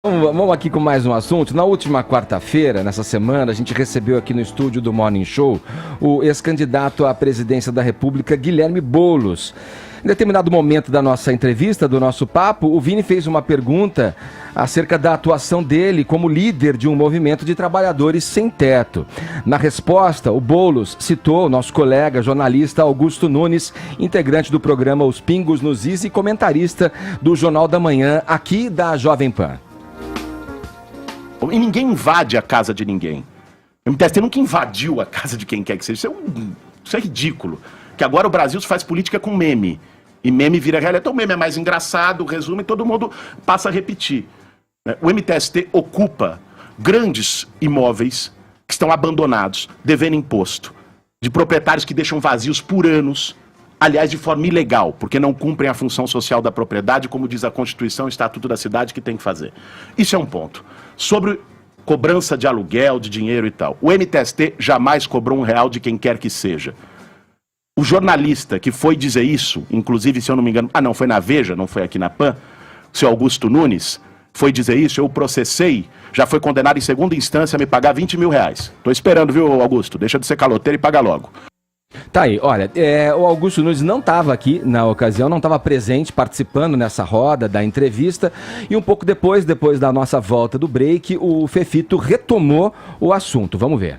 Vamos aqui com mais um assunto. Na última quarta-feira, nessa semana, a gente recebeu aqui no estúdio do Morning Show o ex-candidato à presidência da República, Guilherme Boulos. Em determinado momento da nossa entrevista, do nosso papo, o Vini fez uma pergunta acerca da atuação dele como líder de um movimento de trabalhadores sem teto. Na resposta, o Boulos citou o nosso colega jornalista Augusto Nunes, integrante do programa Os Pingos nos Is e comentarista do Jornal da Manhã, aqui da Jovem Pan. E ninguém invade a casa de ninguém. O MTST nunca invadiu a casa de quem quer que seja. Isso é ridículo. Que agora o Brasil faz política com meme. E meme vira realidade. Então o meme é mais engraçado, resume, e todo mundo passa a repetir. O MTST ocupa grandes imóveis que estão abandonados, devendo imposto. De proprietários que deixam vazios por anos. Aliás, de forma ilegal, porque não cumprem a função social da propriedade, como diz a Constituição e o Estatuto da Cidade que tem que fazer. Isso é um ponto. Sobre cobrança de aluguel, de dinheiro e tal. O MTST jamais cobrou R$1 de quem quer que seja. O jornalista que foi dizer isso, inclusive, se eu não me engano... não, foi na Veja, não foi aqui na PAN, o seu Augusto Nunes, foi dizer isso, eu processei, já foi condenado em segunda instância a me pagar R$20 mil. Tô esperando, viu, Augusto? Deixa de ser caloteiro e paga logo. Tá aí, olha, o Augusto Nunes não estava aqui na ocasião, não estava presente, participando nessa roda da entrevista, e um pouco depois da nossa volta do break, o Fefito retomou o assunto. Vamos ver.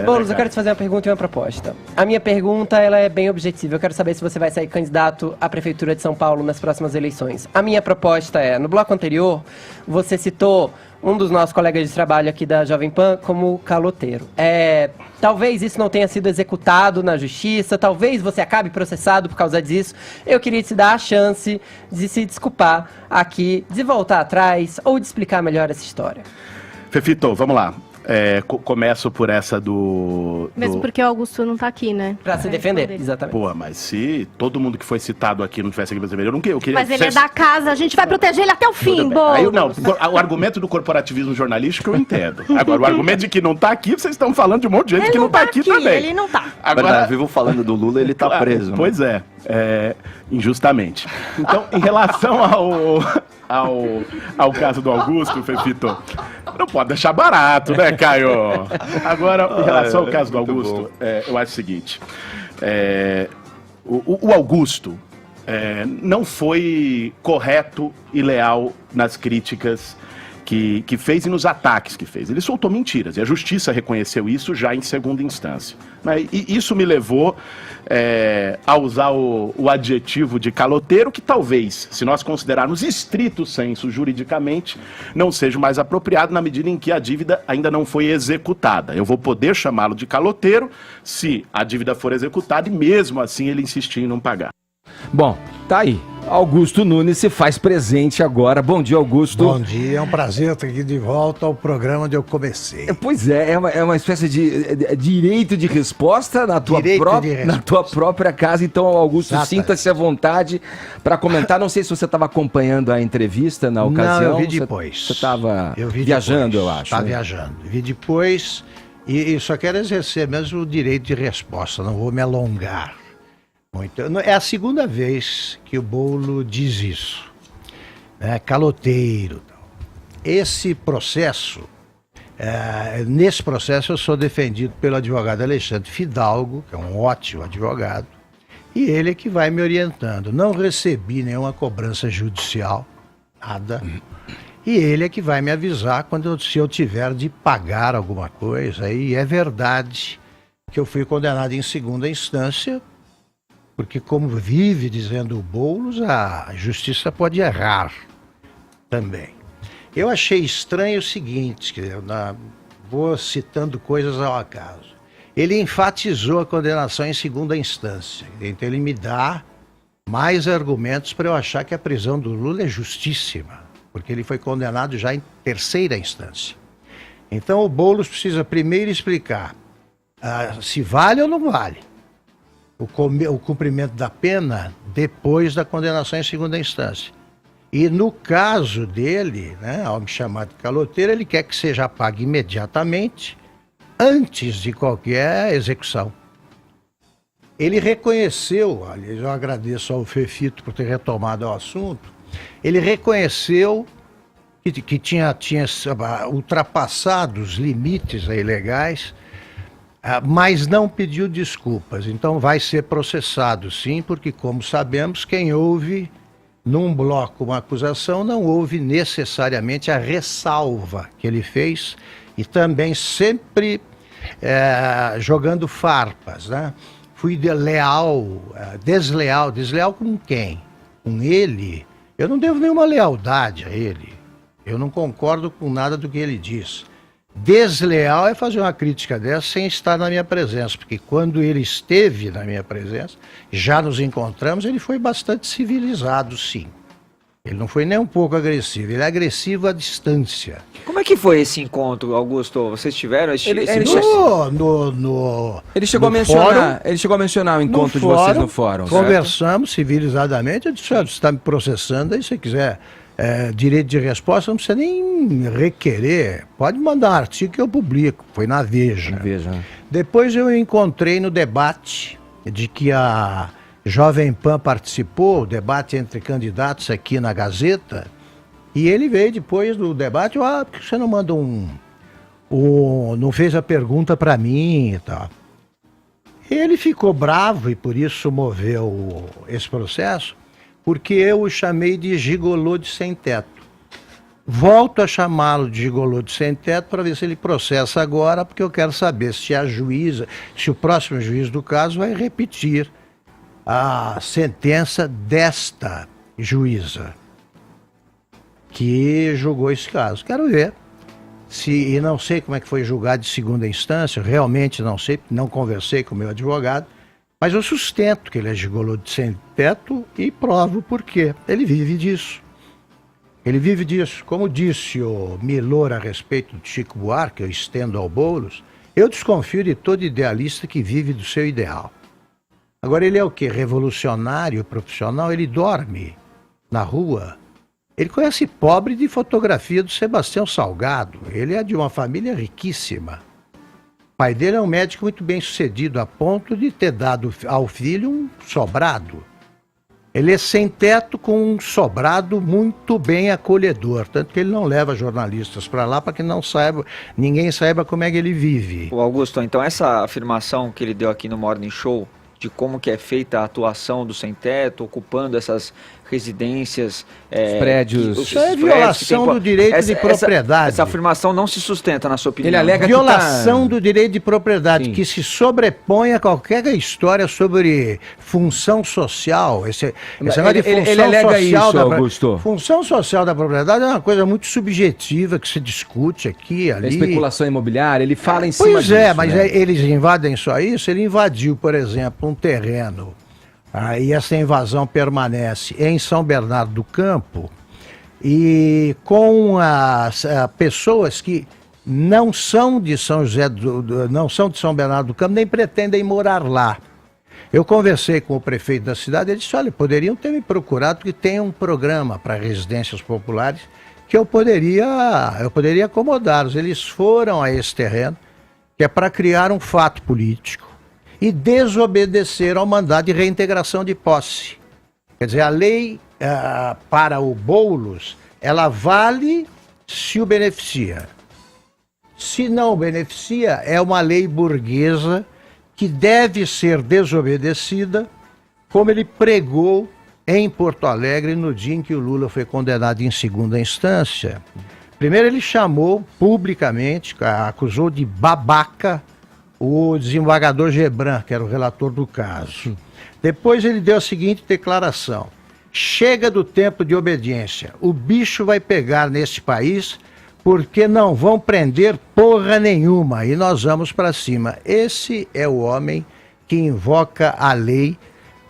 Boulos, eu quero te fazer uma pergunta e uma proposta. A minha pergunta, ela é bem objetiva. Eu quero saber se você vai sair candidato à Prefeitura de São Paulo nas próximas eleições. A minha proposta é, no bloco anterior, você citou um dos nossos colegas de trabalho aqui da Jovem Pan como caloteiro. Talvez isso não tenha sido executado na justiça, talvez você acabe processado por causa disso. Eu queria te dar a chance de se desculpar aqui, de voltar atrás ou de explicar melhor essa história. Fefito, vamos lá. Começo por essa do... Mesmo porque o Augusto não tá aqui, né? Pra se defender, exatamente. Pô, mas se todo mundo que foi citado aqui não tivesse aqui pra se defender, eu queria... Mas ele é da casa, a gente vai proteger ele até o fim, Boulos. O argumento do corporativismo jornalístico eu entendo. Agora, o argumento de que não tá aqui, vocês estão falando de um monte de gente que não tá aqui também. Ele não tá. Agora, vivo falando do Lula, ele tá preso. Pois é, injustamente. Então, em relação ao caso do Augusto, Fefito, não pode deixar barato, né, Caio? Agora, em relação ao caso do Augusto, eu acho o seguinte, o Augusto não foi correto e leal nas críticas que fez e nos ataques que fez. Ele soltou mentiras, e a justiça reconheceu isso já em segunda instância. E isso me levou a usar o adjetivo de caloteiro, que talvez, se nós considerarmos estrito sensu juridicamente, não seja mais apropriado na medida em que a dívida ainda não foi executada. Eu vou poder chamá-lo de caloteiro se a dívida for executada e mesmo assim ele insistir em não pagar. Bom, tá aí. Augusto Nunes se faz presente agora. Bom dia, Augusto. Bom dia, é um prazer estar aqui de volta ao programa onde eu comecei. Pois é uma espécie de direito de resposta na tua própria casa. Então, Augusto, sinta-se à vontade para comentar. Não sei se você estava acompanhando a entrevista na ocasião. Não, eu vi depois. Você estava viajando, eu acho. Estava viajando. Vi depois e só quero exercer mesmo o direito de resposta, não vou me alongar. Muito. É a segunda vez que o Boulos diz isso, né? Caloteiro. Esse processo, nesse processo eu sou defendido pelo advogado Alexandre Fidalgo, que é um ótimo advogado, e ele é que vai me orientando. Não recebi nenhuma cobrança judicial, nada, e ele é que vai me avisar se eu tiver de pagar alguma coisa, e é verdade que eu fui condenado em segunda instância, porque, como vive dizendo o Boulos, a justiça pode errar também. Eu achei estranho o seguinte, vou citando coisas ao acaso. Ele enfatizou a condenação em segunda instância, então ele me dá mais argumentos para eu achar que a prisão do Lula é justíssima, porque ele foi condenado já em terceira instância. Então o Boulos precisa primeiro explicar se vale ou não vale o cumprimento da pena depois da condenação em segunda instância. E no caso dele, né, ao me chamar de caloteiro, ele quer que seja pago imediatamente, antes de qualquer execução. Ele reconheceu, aliás, eu agradeço ao Fefito por ter retomado o assunto, ele reconheceu que tinha ultrapassado os limites aí legais, mas não pediu desculpas. Então vai ser processado, sim, porque, como sabemos, quem ouve num bloco uma acusação não ouve necessariamente a ressalva que ele fez e também sempre jogando farpas, né? Fui desleal com quem? Com ele? Eu não devo nenhuma lealdade a ele. Eu não concordo com nada do que ele diz. Desleal é fazer uma crítica dessa sem estar na minha presença, porque quando ele esteve na minha presença, já nos encontramos, ele foi bastante civilizado, sim. Ele não foi nem um pouco agressivo, ele é agressivo à distância. Como é que foi esse encontro, Augusto? Vocês tiveram esse Ele chegou a mencionar o encontro de vocês no fórum, certo? Conversamos civilizadamente, eu disse, você está me processando, aí se você quiser direito de resposta, não precisa nem requerer, pode mandar um artigo que eu publico, foi na Veja. Depois eu encontrei no debate de que a Jovem Pan participou, o debate entre candidatos aqui na Gazeta, e ele veio depois do debate, por que você não manda não fez a pergunta para mim e tal. Ele ficou bravo e por isso moveu esse processo, porque eu o chamei de gigolô de sem-teto. Volto a chamá-lo de gigolô de sem-teto para ver se ele processa agora, porque eu quero saber se o próximo juiz do caso vai repetir a sentença desta juíza que julgou esse caso. Quero ver. E não sei como é que foi julgado de segunda instância, realmente não sei, não conversei com o meu advogado, mas eu sustento que ele é gigolô de sem-teto e provo por quê. Ele vive disso. Ele vive disso. Como disse o Milor a respeito de Chico Buarque, eu estendo ao Boulos, eu desconfio de todo idealista que vive do seu ideal. Agora, ele é o quê? Revolucionário, profissional? Ele dorme na rua. Ele conhece pobre de fotografia do Sebastião Salgado. Ele é de uma família riquíssima. O pai dele é um médico muito bem sucedido, a ponto de ter dado ao filho um sobrado. Ele é sem teto com um sobrado muito bem acolhedor, tanto que ele não leva jornalistas para lá para que ninguém saiba como é que ele vive. O Augusto, então essa afirmação que ele deu aqui no Morning Show, de como que é feita a atuação do sem-teto, ocupando essas residências... Os prédios... Isso é violação do direito de propriedade. Essa afirmação não se sustenta, na sua opinião? Ele alega violação do direito de propriedade, que se sobrepõe a qualquer história sobre função social. Esse negócio de função ele alega social isso, Augusto. Função social da propriedade é uma coisa muito subjetiva que se discute aqui, ali. A especulação imobiliária, ele fala em cima disso. Pois é, mas eles invadem só isso. Ele invadiu, por exemplo, um terreno, e essa invasão permanece em São Bernardo do Campo, e com as pessoas que não são de São não são de São Bernardo do Campo, nem pretendem morar lá. Eu conversei com o prefeito da cidade, ele disse, olha, poderiam ter me procurado, porque tem um programa para residências populares que eu poderia acomodá-los. Eles foram a esse terreno, que é para criar um fato político, e desobedeceram ao mandado de reintegração de posse. Quer dizer, a lei para o Boulos, ela vale se o beneficia. Se não o beneficia, é uma lei burguesa que deve ser desobedecida, como ele pregou em Porto Alegre no dia em que o Lula foi condenado em segunda instância. Primeiro ele chamou publicamente, acusou de babaca o desembargador Gebran, que era o relator do caso. Depois ele deu a seguinte declaração: chega do tempo de obediência, o bicho vai pegar neste país porque não vão prender porra nenhuma e nós vamos para cima. Esse é o homem que invoca a lei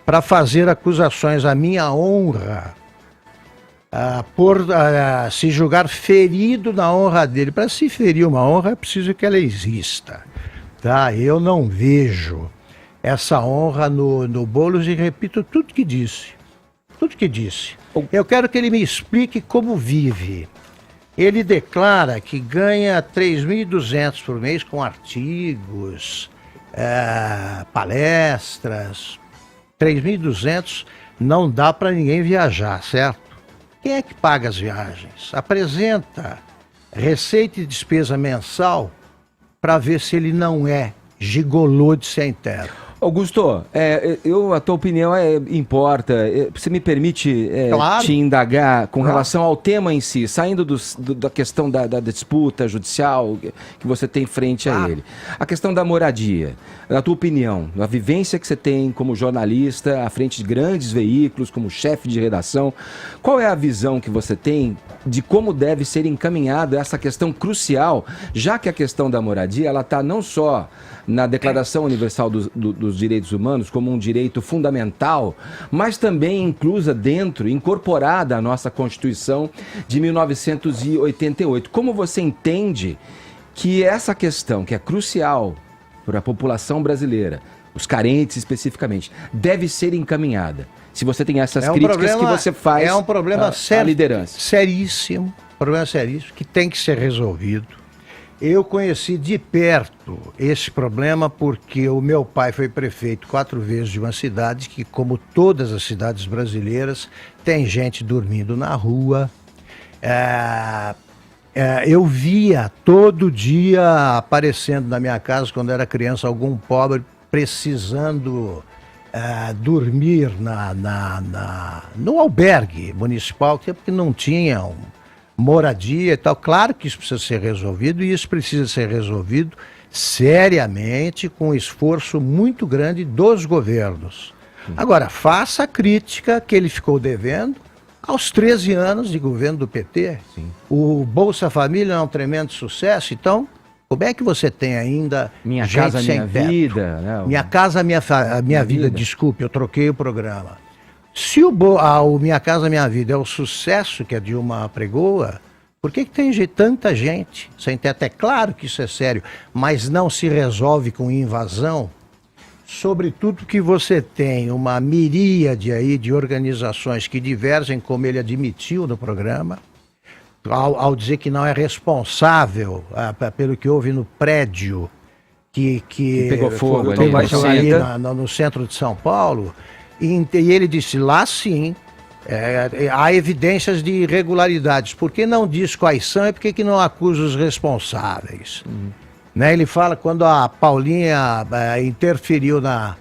para fazer acusações à minha honra, por se julgar ferido na honra dele. Para se ferir uma honra é preciso que ela exista. Tá? Eu não vejo essa honra no Boulos e repito tudo que disse. Tudo que disse. Eu quero que ele me explique como vive. Ele declara que ganha 3.200 por mês com artigos, palestras. 3.200 não dá para ninguém viajar, certo? Quem é que paga as viagens? Apresenta receita e despesa mensal para ver se ele não é gigolô de sem teto. Augusto, a tua opinião importa. Você me permite Claro. te indagar com relação ao tema em si, saindo da questão da disputa judicial que você tem frente a ele. A questão da moradia, na tua opinião, a vivência que você tem como jornalista, à frente de grandes veículos, como chefe de redação, qual é a visão que você tem de como deve ser encaminhada essa questão crucial, já que a questão da moradia, ela está não só na Declaração Universal dos Direitos Humanos como um direito fundamental, mas também inclusa incorporada à nossa Constituição de 1988. Como você entende que essa questão, que é crucial para a população brasileira, os carentes especificamente, deve ser encaminhada? Se você tem essas críticas que você faz é um problema à liderança. seríssimo, problema seríssimo, que tem que ser resolvido. Eu conheci de perto esse problema porque o meu pai foi prefeito 4 vezes de uma cidade que, como todas as cidades brasileiras, tem gente dormindo na rua. Eu via todo dia aparecendo na minha casa, quando era criança, algum pobre precisando dormir no albergue municipal, porque não tinham moradia e tal. Claro que isso precisa ser resolvido, e isso precisa ser resolvido seriamente, com um esforço muito grande dos governos. Agora, faça a crítica que ele ficou devendo aos 13 anos de governo do PT. Sim. O Bolsa Família é um tremendo sucesso, então como é que você tem ainda Minha gente Casa sem Minha teto? Vida, né? Minha Casa Minha Vida, desculpe, eu troquei o programa. Se o Minha Casa Minha Vida é o sucesso que a Dilma pregoa, por que tem tanta gente sem teto? É claro que isso é sério, mas não se resolve com invasão. Sobretudo que você tem uma miríade aí de organizações que divergem, como ele admitiu no programa, ao dizer que não é responsável pelo que houve no prédio que pegou fogo ali no no centro de São Paulo. E ele disse, lá sim, há evidências de irregularidades. Por que não diz quais são e por que não acusa os responsáveis? Né? Ele fala, quando a Paulinha interferiu na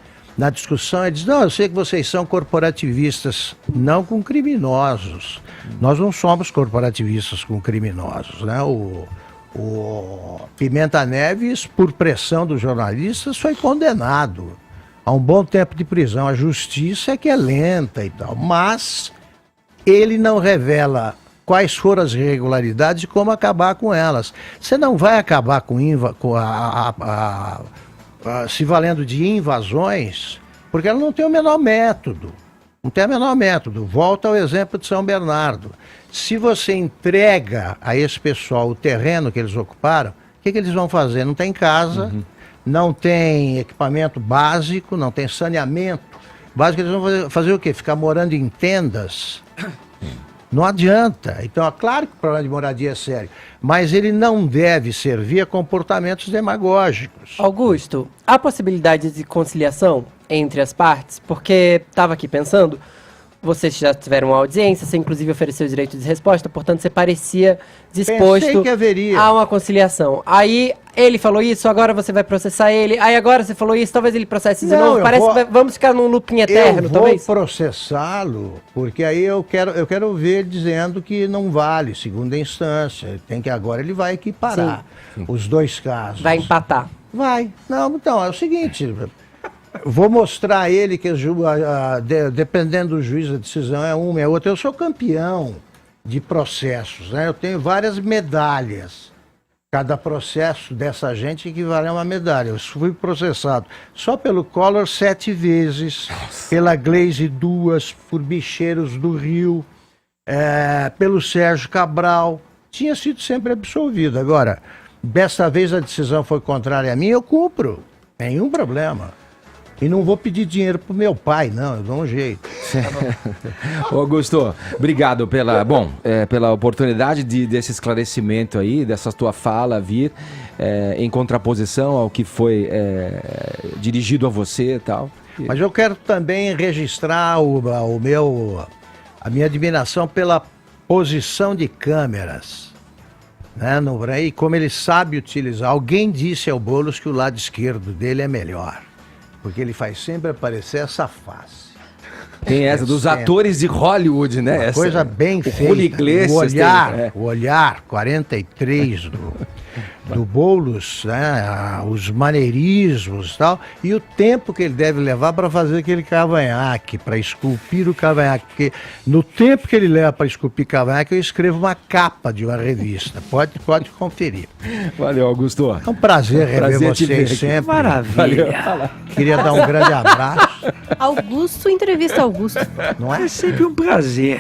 discussão, ele diz, não, eu sei que vocês são corporativistas, não com criminosos. Nós não somos corporativistas com criminosos. Né? O Pimenta Neves, por pressão dos jornalistas, foi condenado a um bom tempo de prisão. A justiça é que é lenta e tal, mas ele não revela quais foram as irregularidades e como acabar com elas. Você não vai acabar se valendo de invasões, porque ela não tem o menor método. Não tem o menor método. Volta ao exemplo de São Bernardo. Se você entrega a esse pessoal o terreno que eles ocuparam, o que eles vão fazer? Não tem casa, não tem equipamento básico, não tem saneamento básico. Eles vão fazer o quê? Ficar morando em tendas? Não adianta. Então, é claro que o problema de moradia é sério, mas ele não deve servir a comportamentos demagógicos. Augusto, há possibilidade de conciliação entre as partes? Porque estava aqui pensando, vocês já tiveram uma audiência, você inclusive ofereceu o direito de resposta, portanto você parecia disposto que haveria a uma conciliação. Aí ele falou isso, agora você vai processar ele, aí agora você falou isso, talvez ele processe de novo. Parece que vamos ficar num looping eterno, talvez. Eu vou processá-lo, porque aí eu quero ver ele dizendo que não vale segunda instância. Agora ele vai equiparar os dois casos. Vai empatar. Vai. Não, então, é o seguinte... Vou mostrar a ele que, dependendo do juiz, a decisão é uma, é outra. Eu sou campeão de processos, né? Eu tenho várias medalhas. Cada processo dessa gente equivale a uma medalha. Eu fui processado só pelo Collor 7 vezes, pela Glaze 2, por Bicheiros do Rio, pelo Sérgio Cabral. Tinha sido sempre absolvido. Agora, dessa vez a decisão foi contrária a mim, eu cumpro. Nenhum problema. E não vou pedir dinheiro pro meu pai, não, eu dou um jeito. Augusto, obrigado pela oportunidade desse esclarecimento aí, dessa tua fala vir em contraposição ao que foi dirigido a você e tal. Mas eu quero também registrar a minha admiração pela posição de câmeras, né, e como ele sabe utilizar. Alguém disse ao Boulos que o lado esquerdo dele é melhor, porque ele faz sempre aparecer essa face. Tem essa, dos atores de Hollywood, né? Uma Essa, coisa bem feita. Julio Iglesias O olhar 43 do Boulos, né? Os maneirismos e tal, e o tempo que ele deve levar para fazer aquele cavanhaque, para esculpir o cavanhaque. Porque no tempo que ele leva para esculpir cavanhaque, eu escrevo uma capa de uma revista. Pode conferir. Valeu, Augusto. É um prazer rever te ver vocês aqui. sempre. Maravilha. Queria dar um grande abraço. Augusto, entrevista Augusto. Não é? É sempre um prazer.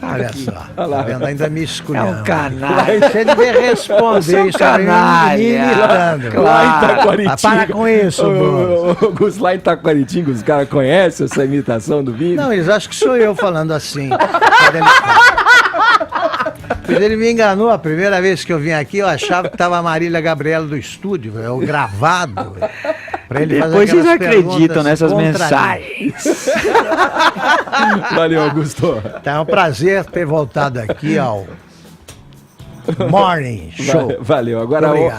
Olha só. Tá vendo? Ainda me É escolhendo. um canalha. Você devia responder Você é um isso aí, canalha. me imitando. Lá em Taquaritinga. Para com isso, Bruno. Augusto, lá em Taquaritinga, os caras conhecem essa imitação do Vini? Não, eles acham que sou eu falando assim. Mas ele me enganou. A primeira vez que eu vim aqui, eu achava que estava a Marília Gabriela do estúdio, o gravado. Pra ele fazer Depois vocês aquelas acreditam perguntas nessas contrarias. mensagens. Valeu, Augusto. Tá, é um prazer ter voltado aqui ao Morning Show. Valeu. Agora, Obrigado.